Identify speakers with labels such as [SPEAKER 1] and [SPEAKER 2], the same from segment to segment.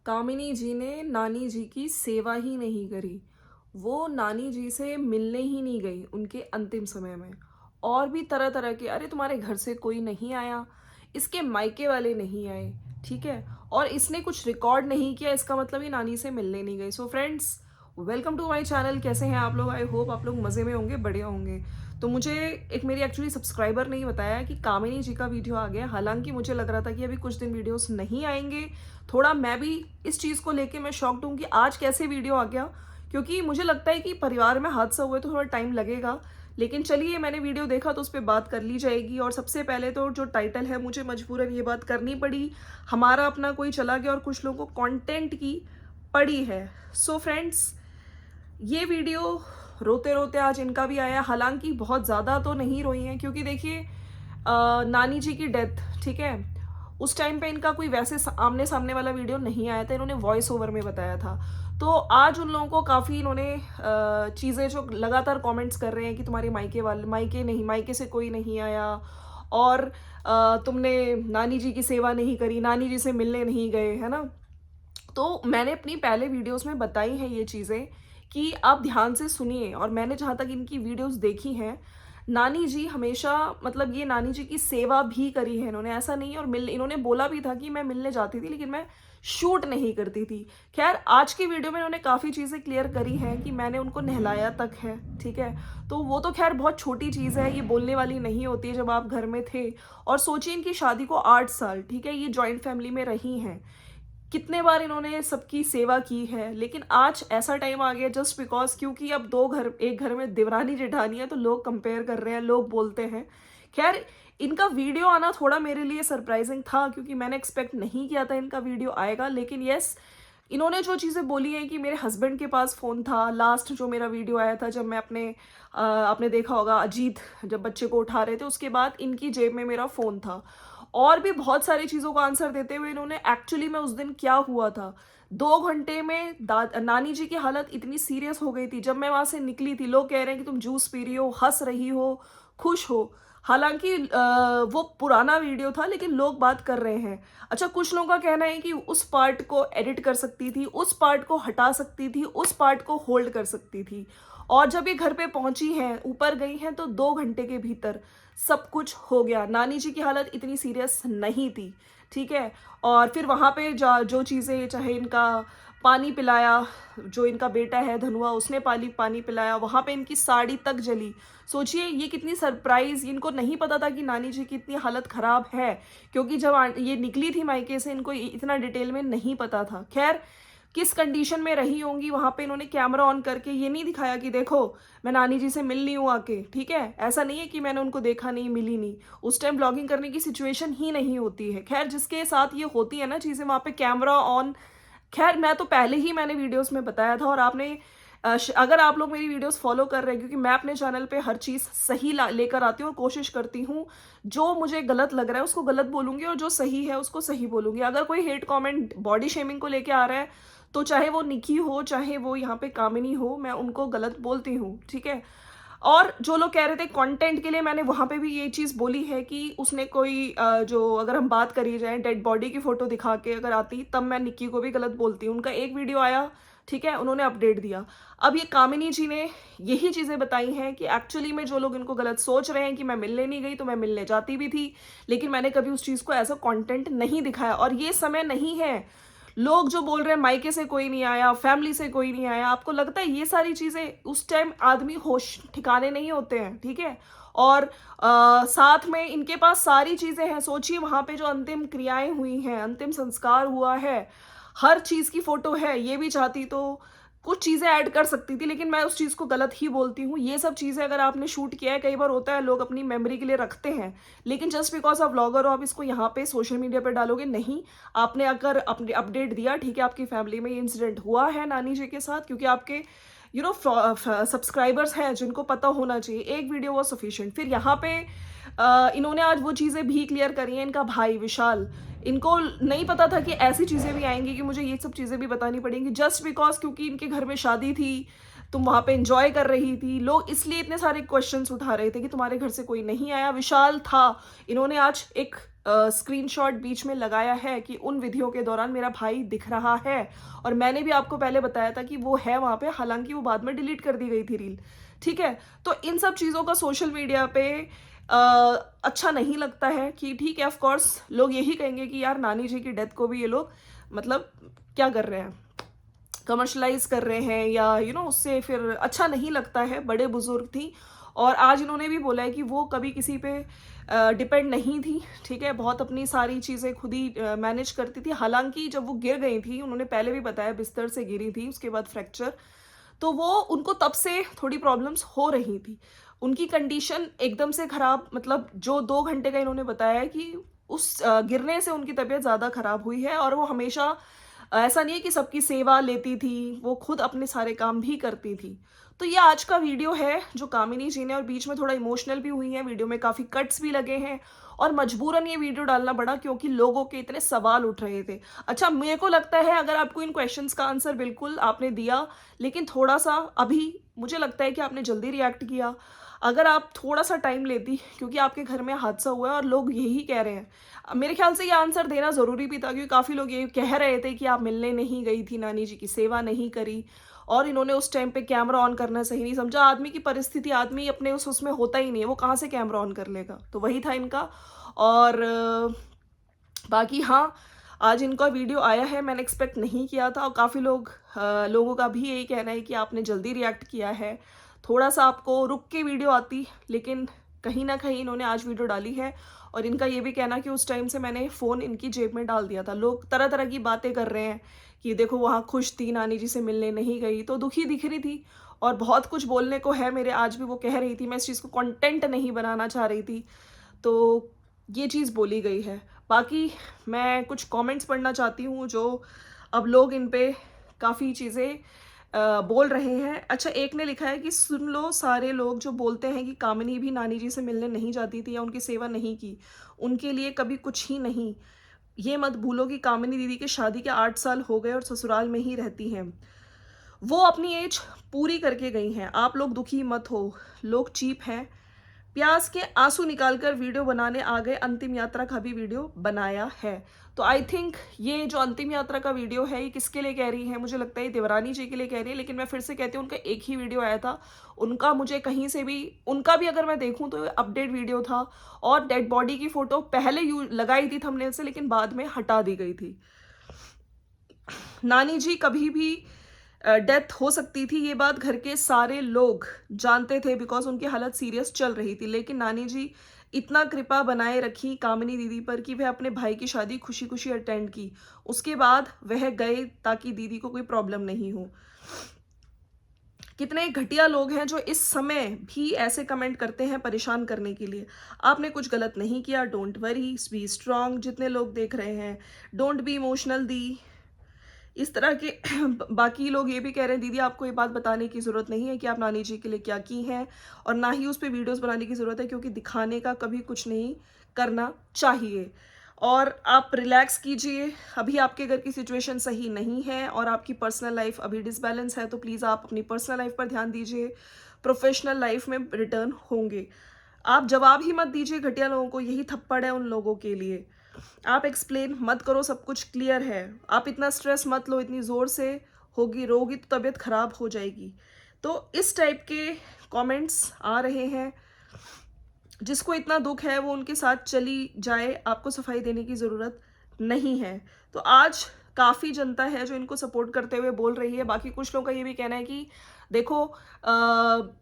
[SPEAKER 1] कामिनी जी ने नानी जी की सेवा ही नहीं करी। वो नानी जी से मिलने ही नहीं गई उनके अंतिम समय में। और भी तरह-तरह के अरे तुम्हारे घर से कोई नहीं आया, इसके मायके वाले नहीं आए, ठीक है? और इसने कुछ रिकॉर्ड नहीं किया इसका मतलब ये नानी से मिलने नहीं गई। So friends, welcome to my channel. कैसे हैं आप लोग? आई होप आप लोग मज़े में होंगे, बढ़िया होंगे। तो मुझे एक मेरी एक्चुअली सब्सक्राइबर ने ही बताया कि कामिनी जी का वीडियो आ गया। हालाँकि मुझे लग रहा था कि अभी कुछ दिन वीडियोज़ नहीं आएँगे। थोड़ा मैं भी इस चीज़ को लेके मैं शॉक्ड हूँ कि आज कैसे वीडियो आ गया, क्योंकि मुझे लगता है कि परिवार में हादसा हुए तो थोड़ा टाइम लगेगा। लेकिन चलिए, मैंने वीडियो देखा तो उस पे बात कर ली जाएगी। और सबसे पहले तो जो टाइटल है, मुझे मजबूरन ये बात करनी पड़ी, हमारा अपना कोई चला गया और कुछ लोगों को कंटेंट की पड़ी है। सो फ्रेंड्स, ये वीडियो रोते-रोते आज इनका भी आया। हालाँकि बहुत ज़्यादा तो नहीं रोई हैं, क्योंकि देखिए नानी जी की डेथ, ठीक है? उस टाइम पे इनका कोई वैसे आमने-सामने वाला वीडियो नहीं आया था, इन्होंने वॉइस ओवर में बताया था। तो आज उन लोगों को काफ़ी इन्होंने चीज़ें जो लगातार कमेंट्स कर रहे हैं कि तुम्हारे मायके नहीं, मायके से कोई नहीं आया, और तुमने नानी जी की सेवा नहीं करी, नानी जी से मिलने नहीं गए, है ना? तो मैंने अपनी पहले वीडियोस में बताई हैं ये चीज़ें कि आप ध्यान से सुनिए। और मैंने जहाँ तक इनकी वीडियोस देखी हैं, नानी जी हमेशा, मतलब ये नानी जी की सेवा भी करी है इन्होंने, ऐसा नहीं है। और मिल इन्होंने बोला भी था कि मैं मिलने जाती थी लेकिन मैं शूट नहीं करती थी। खैर, आज की वीडियो में इन्होंने काफ़ी चीज़ें क्लियर करी हैं कि मैंने उनको नहलाया तक है, ठीक है? तो वो तो खैर बहुत छोटी चीज़ है, ये बोलने वाली नहीं होती है जब आप घर में थे। और सोचिए, इनकी शादी को 8 साल, ठीक है? ये जॉइंट फैमिली में रही हैं, कितने बार इन्होंने सबकी सेवा की है। लेकिन आज ऐसा टाइम आ गया जस्ट बिकॉज, क्योंकि अब एक घर में देवरानी जेठानी है, तो लोग कंपेयर कर रहे हैं, लोग बोलते हैं। खैर, इनका वीडियो आना थोड़ा मेरे लिए सरप्राइजिंग था, क्योंकि मैंने एक्सपेक्ट नहीं किया था इनका वीडियो आएगा। लेकिन यस, इन्होंने जो चीज़ें बोली हैं कि मेरे हस्बैंड के पास फ़ोन था, लास्ट जो मेरा वीडियो आया था जब मैं आपने देखा होगा अजीत जब बच्चे को उठा रहे थे, उसके बाद इनकी जेब में मेरा फ़ोन था। और भी बहुत सारी चीज़ों का आंसर देते हुए इन्होंने एक्चुअली में उस दिन क्या हुआ था, 2 घंटे में नानी जी की हालत इतनी सीरियस हो गई थी। जब मैं वहां से निकली थी, लोग कह रहे हैं कि तुम जूस पी रही हो, हंस रही हो, खुश हो। हालांकि वो पुराना वीडियो था, लेकिन लोग बात कर रहे हैं। अच्छा, कुछ लोगों का कहना है कि उस पार्ट को एडिट कर सकती थी, उस पार्ट को हटा सकती थी, उस पार्ट को होल्ड कर सकती थी। और जब ये घर पे पहुंची हैं, ऊपर गई हैं, तो 2 घंटे के भीतर सब कुछ हो गया। नानी जी की हालत इतनी सीरियस नहीं थी, ठीक है? और फिर वहाँ पे जो चीज़ें, चाहे इनका पानी पिलाया, जो इनका बेटा है धनुआ, उसने पानी पिलाया, वहाँ पे इनकी साड़ी तक जली। सोचिए, ये कितनी सरप्राइज़, इनको नहीं पता था कि नानी जी की इतनी हालत ख़राब है, क्योंकि जब ये निकली थी मायके से, इनको इतना डिटेल में नहीं पता था। खैर, किस कंडीशन में रही होंगी, वहाँ पे इन्होंने कैमरा ऑन करके ये नहीं दिखाया कि देखो मैं नानी जी से मिल ली हूँ आके, ठीक है? ऐसा नहीं है कि मैंने उनको देखा नहीं, मिली नहीं। उस टाइम ब्लॉगिंग करने की सिचुएशन ही नहीं होती है। खैर, जिसके साथ ये होती है ना चीज़ें, वहाँ पे कैमरा ऑन। खैर, मैं तो पहले ही मैंने वीडियोस में बताया था। और आपने अगर आप लोग मेरी वीडियोस फॉलो कर रहे हैं, क्योंकि मैं अपने चैनल पे हर चीज़ सही लेकर आती हूँ और कोशिश करती हूँ, जो मुझे गलत लग रहा है उसको गलत बोलूँगी और जो सही है उसको सही बोलूँगी। अगर कोई हेट कमेंट बॉडी शेमिंग को लेके आ रहा है, तो चाहे वो निकी हो, चाहे वो यहाँ पे कामिनी हो, मैं उनको गलत बोलती हूँ, ठीक है? और जो लोग कह रहे थे कंटेंट के लिए, मैंने वहाँ पे भी ये चीज़ बोली है कि उसने कोई जो, अगर हम बात करी जाए डेड बॉडी की फ़ोटो दिखा के अगर आती, तब मैं निक्की को भी गलत बोलती हूँ। उनका एक वीडियो आया, ठीक है, उन्होंने अपडेट दिया। अब ये कामिनी जी ने यही चीज़ें बताई हैं कि एक्चुअली में जो लोग इनको गलत सोच रहे हैं कि मैं मिलने नहीं गई, तो मैं मिलने जाती भी थी, लेकिन मैंने कभी उस चीज़ को एज अ कंटेंट नहीं दिखाया। और ये समय नहीं है, लोग जो बोल रहे हैं मायके से कोई नहीं आया, फैमिली से कोई नहीं आया, आपको लगता है ये सारी चीज़ें, उस टाइम आदमी होश ठिकाने नहीं होते हैं, ठीक है? और साथ में इनके पास सारी चीज़ें हैं। सोचिए, वहाँ पे जो अंतिम क्रियाएं हुई हैं, अंतिम संस्कार हुआ है, हर चीज़ की फ़ोटो है। ये भी चाहती तो कुछ चीज़ें ऐड कर सकती थी, लेकिन मैं उस चीज़ को गलत ही बोलती हूँ। ये सब चीज़ें अगर आपने शूट किया है, कई बार होता है लोग अपनी मेमोरी के लिए रखते हैं, लेकिन जस्ट बिकॉज आप व्लॉगर हो, आप इसको यहाँ पे सोशल मीडिया पे डालोगे नहीं। आपने अगर अपने अपडेट दिया, ठीक है, आपकी फैमिली में ये इंसिडेंट हुआ है नानी जी के साथ, क्योंकि आपके सब्सक्राइबर्स हैं जिनको पता होना चाहिए, एक वीडियो वो सफिशिएंट। फिर यहाँ पे इन्होंने आज वो चीज़ें भी क्लियर करी हैं। इनका भाई विशाल, इनको नहीं पता था कि ऐसी चीज़ें भी आएंगी, कि मुझे ये सब चीज़ें भी बतानी पड़ेंगी, जस्ट बिकॉज क्योंकि इनके घर में शादी थी, तुम वहाँ पे एंजॉय कर रही थी। लोग इसलिए इतने सारे क्वेश्चंस उठा रहे थे कि तुम्हारे घर से कोई नहीं आया। विशाल था, इन्होंने आज एक स्क्रीनशॉट बीच में लगाया है कि उन विधियों के दौरान मेरा भाई दिख रहा है, और मैंने भी आपको पहले बताया था कि वो है वहाँ पे, हालांकि वो बाद में डिलीट कर दी गई थी रील। ठीक है, तो इन सब चीज़ों का सोशल मीडिया पे अ, अच्छा नहीं लगता है कि ठीक है, ऑफ कोर्स लोग यही कहेंगे कि यार नानी जी की डेथ को भी ये लोग मतलब क्या कर रहे हैं, कमर्शलाइज कर रहे हैं, या उससे फिर अच्छा नहीं लगता है। बड़े बुजुर्ग थी, और आज इन्होंने भी बोला है कि वो कभी किसी पे डिपेंड नहीं थी। ठीक है, बहुत अपनी सारी चीज़ें खुद ही मैनेज करती थी। हालांकि जब वो गिर गई थी, उन्होंने पहले भी बताया बिस्तर से गिरी थी, उसके बाद फ्रैक्चर, तो वो उनको तब से थोड़ी प्रॉब्लम्स हो रही थी। उनकी कंडीशन एकदम से खराब, मतलब जो 2 घंटे का इन्होंने बताया है कि उस गिरने से उनकी तबीयत ज़्यादा खराब हुई है। और वो हमेशा ऐसा नहीं है कि सबकी सेवा लेती थी, वो खुद अपने सारे काम भी करती थी। तो ये आज का वीडियो है जो कामिनी जी ने, और बीच में थोड़ा इमोशनल भी हुई है, वीडियो में काफ़ी कट्स भी लगे हैं, और मजबूरन ये वीडियो डालना पड़ा क्योंकि लोगों के इतने सवाल उठ रहे थे। अच्छा, मेरे को लगता है अगर आपको इन क्वेश्चंस का आंसर बिल्कुल आपने दिया, लेकिन थोड़ा सा अभी मुझे लगता है कि आपने जल्दी रिएक्ट किया। अगर आप थोड़ा सा टाइम लेती, क्योंकि आपके घर में हादसा हुआ है और लोग यही कह रहे हैं, मेरे ख्याल से ये आंसर देना ज़रूरी भी था, क्योंकि काफ़ी लोग ये कह रहे थे कि आप मिलने नहीं गई थी, नानी जी की सेवा नहीं करी, और इन्होंने उस टाइम पे कैमरा ऑन करना सही नहीं समझा। आदमी की परिस्थिति, आदमी अपने उसमें होता ही नहीं है, वो कहाँ से कैमरा ऑन कर लेगा, तो वही था इनका। और बाकी हाँ, आज इनका वीडियो आया है, मैंने एक्सपेक्ट नहीं किया था, और काफ़ी लोगों का भी यही कहना है कि आपने जल्दी रिएक्ट किया है, थोड़ा सा आपको रुक के वीडियो आती, लेकिन कहीं ना कहीं इन्होंने आज वीडियो डाली है। और इनका ये भी कहना कि उस टाइम से मैंने फ़ोन इनकी जेब में डाल दिया था। लोग तरह तरह की बातें कर रहे हैं कि देखो वहाँ खुश थी, नानी जी से मिलने नहीं गई, तो दुखी दिख रही थी, और बहुत कुछ बोलने को है मेरे, आज भी वो कह रही थी, मैं इस चीज़ को कंटेंट नहीं बनाना चाह रही थी, तो ये चीज़ बोली गई है। बाकी मैं कुछ कमेंट्स पढ़ना चाहती हूँ जो अब लोग इन पे काफ़ी चीज़ें बोल रहे हैं। अच्छा, एक ने लिखा है कि सुन लो, सारे लोग जो बोलते हैं कि कामिनी भी नानी जी से मिलने नहीं जाती थी या उनकी सेवा नहीं की, उनके लिए कभी कुछ ही नहीं। ये मत भूलो कि कामिनी दीदी की शादी के 8 साल हो गए और ससुराल में ही रहती हैं। वो अपनी एज पूरी करके गई हैं, आप लोग दुखी मत हो, लोग चीप हैं। प्यास के आंसू निकालकर वीडियो बनाने आ गए, अंतिम यात्रा का भी वीडियो बनाया है। तो आई थिंक ये जो अंतिम यात्रा का वीडियो है, ये किसके लिए कह रही है, मुझे लगता है ये देवरानी जी के लिए कह रही है। लेकिन मैं फिर से कहती हूँ, उनका एक ही वीडियो आया था, उनका मुझे कहीं से भी, उनका भी अगर मैं देखूँ तो अपडेट वीडियो था, और डेड बॉडी की फोटो पहले लगाई थी थंबनेल से, लेकिन बाद में हटा दी गई थी। नानी जी कभी भी डेथ हो सकती थी, ये बात घर के सारे लोग जानते थे, बिकॉज उनकी हालत सीरियस चल रही थी। लेकिन नानी जी इतना कृपा बनाए रखी कामिनी दीदी पर कि वह अपने भाई की शादी खुशी खुशी अटेंड की, उसके बाद वह गए ताकि दीदी को कोई प्रॉब्लम नहीं हो। कितने घटिया लोग हैं जो इस समय भी ऐसे कमेंट करते हैं परेशान करने के लिए। आपने कुछ गलत नहीं किया, डोंट वरी, बी स्ट्रांग। जितने लोग देख रहे हैं, डोंट बी इमोशनल दी, इस तरह के बाकी लोग ये भी कह रहे हैं, दीदी आपको ये बात बताने की ज़रूरत नहीं है कि आप नानी जी के लिए क्या की हैं, और ना ही उस पर वीडियोस बनाने की ज़रूरत है, क्योंकि दिखाने का कभी कुछ नहीं करना चाहिए। और आप रिलैक्स कीजिए, अभी आपके घर की सिचुएशन सही नहीं है, और आपकी पर्सनल लाइफ अभी डिसबैलेंस है, तो प्लीज़ आप अपनी पर्सनल लाइफ पर ध्यान दीजिए, प्रोफेशनल लाइफ में रिटर्न होंगे। आप जवाब ही मत दीजिए घटिया लोगों को, यही थप्पड़ है उन लोगों के लिए। आप एक्सप्लेन मत करो, सब कुछ क्लियर है। आप इतना स्ट्रेस मत लो, इतनी ज़ोर से रोगी तो तबीयत खराब हो जाएगी। तो इस टाइप के कमेंट्स आ रहे हैं। जिसको इतना दुख है वो उनके साथ चली जाए, आपको सफाई देने की ज़रूरत नहीं है। तो आज काफ़ी जनता है जो इनको सपोर्ट करते हुए बोल रही है। बाकी कुछ लोगों का ये भी कहना है कि देखो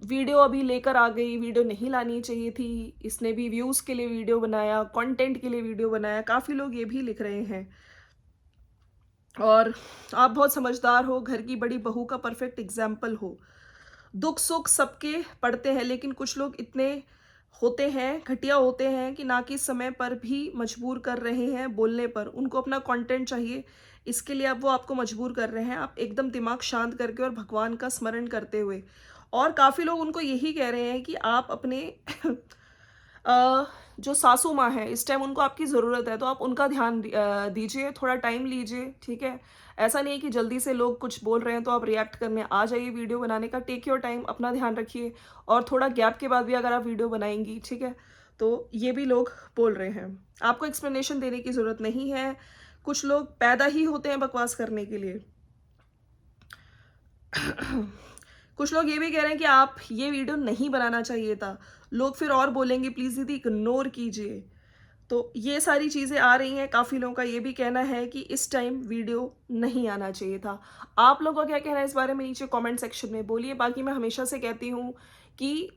[SPEAKER 1] वीडियो अभी लेकर आ गई, वीडियो नहीं लानी चाहिए थी, इसने भी व्यूज़ के लिए वीडियो बनाया, कंटेंट के लिए वीडियो बनाया, काफ़ी लोग ये भी लिख रहे हैं। और आप बहुत समझदार हो, घर की बड़ी बहू का परफेक्ट एग्जाम्पल हो, दुख सुख सबके पड़ते हैं, लेकिन कुछ लोग इतने होते हैं, घटिया होते हैं कि ना कि समय पर भी मजबूर कर रहे हैं बोलने पर, उनको अपना कंटेंट चाहिए, इसके लिए अब वो आपको मजबूर कर रहे हैं। आप एकदम दिमाग शांत करके और भगवान का स्मरण करते हुए। और काफ़ी लोग उनको यही कह रहे हैं कि आप अपने जो सासू माँ है इस टाइम उनको आपकी ज़रूरत है, तो आप उनका ध्यान दीजिए, थोड़ा टाइम लीजिए, ठीक है? ऐसा नहीं है कि जल्दी से लोग कुछ बोल रहे हैं तो आप रिएक्ट करने आ जाइए वीडियो बनाने का। टेक योर टाइम, अपना ध्यान रखिए, और थोड़ा गैप के बाद भी अगर आप वीडियो बनाएँगी, ठीक है? तो ये भी लोग बोल रहे हैं। आपको एक्सप्लेनेशन देने की ज़रूरत नहीं है। कुछ लोग पैदा ही होते हैं बकवास करने के लिए। कुछ लोग ये भी कह रहे हैं कि आप ये वीडियो नहीं बनाना चाहिए था। लोग फिर और बोलेंगे प्लीज़ दीदी इग्नोर कीजिए। तो ये सारी चीज़ें आ रही हैं, काफ़ी लोगों का ये भी कहना है कि इस टाइम वीडियो नहीं आना चाहिए था। आप लोगों का क्या कहना है इस बारे में नीचे कमेंट सेक्शन में बोलिए। बाकी मैं हमेशा से कहती हूँ कि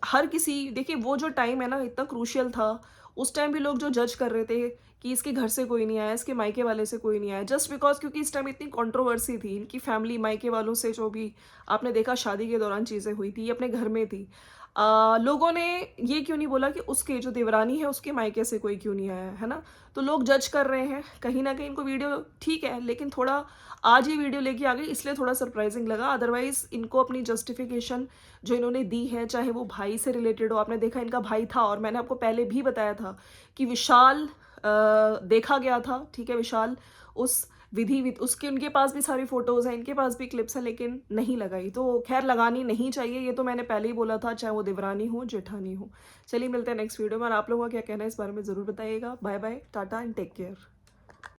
[SPEAKER 1] हर किसी, देखिए वो जो टाइम है ना इतना क्रूशियल था, उस टाइम भी लोग जो जज कर रहे थे कि इसके घर से कोई नहीं आया, इसके मायके वाले से कोई नहीं आया, जस्ट बिकॉज़ क्योंकि इस टाइम इतनी कंट्रोवर्सी थी, इनकी फैमिली मायके वालों से जो भी आपने देखा शादी के दौरान चीज़ें हुई थी, ये अपने घर में थी। लोगों ने ये क्यों नहीं बोला कि उसके जो देवरानी है उसके मायके से कोई क्यों नहीं आया, है ना? तो लोग जज कर रहे हैं, कहीं न कहीं इनको वीडियो ठीक है, लेकिन थोड़ा आज ये वीडियो लेके आ गई इसलिए थोड़ा सरप्राइज़िंग लगा, अदरवाइज़ इनको अपनी जस्टिफ़िकेशन जो इन्होंने दी है, चाहे वो भाई से रिलेटेड हो, आपने देखा इनका भाई था और मैंने आपको पहले भी बताया था कि विशाल देखा गया था, ठीक है? विशाल उस विधि विध उसके उनके पास भी सारी फ़ोटोज़ हैं, इनके पास भी क्लिप्स हैं, लेकिन नहीं लगाई। तो ख़ैर लगानी नहीं चाहिए, ये तो मैंने पहले ही बोला था, चाहे वो देवरानी हो, जेठानी हो। चलिए मिलते हैं नेक्स्ट वीडियो में, और आप लोगों का क्या कहना है इस बारे में ज़रूर बताइएगा। Bye bye, ta-ta and take care.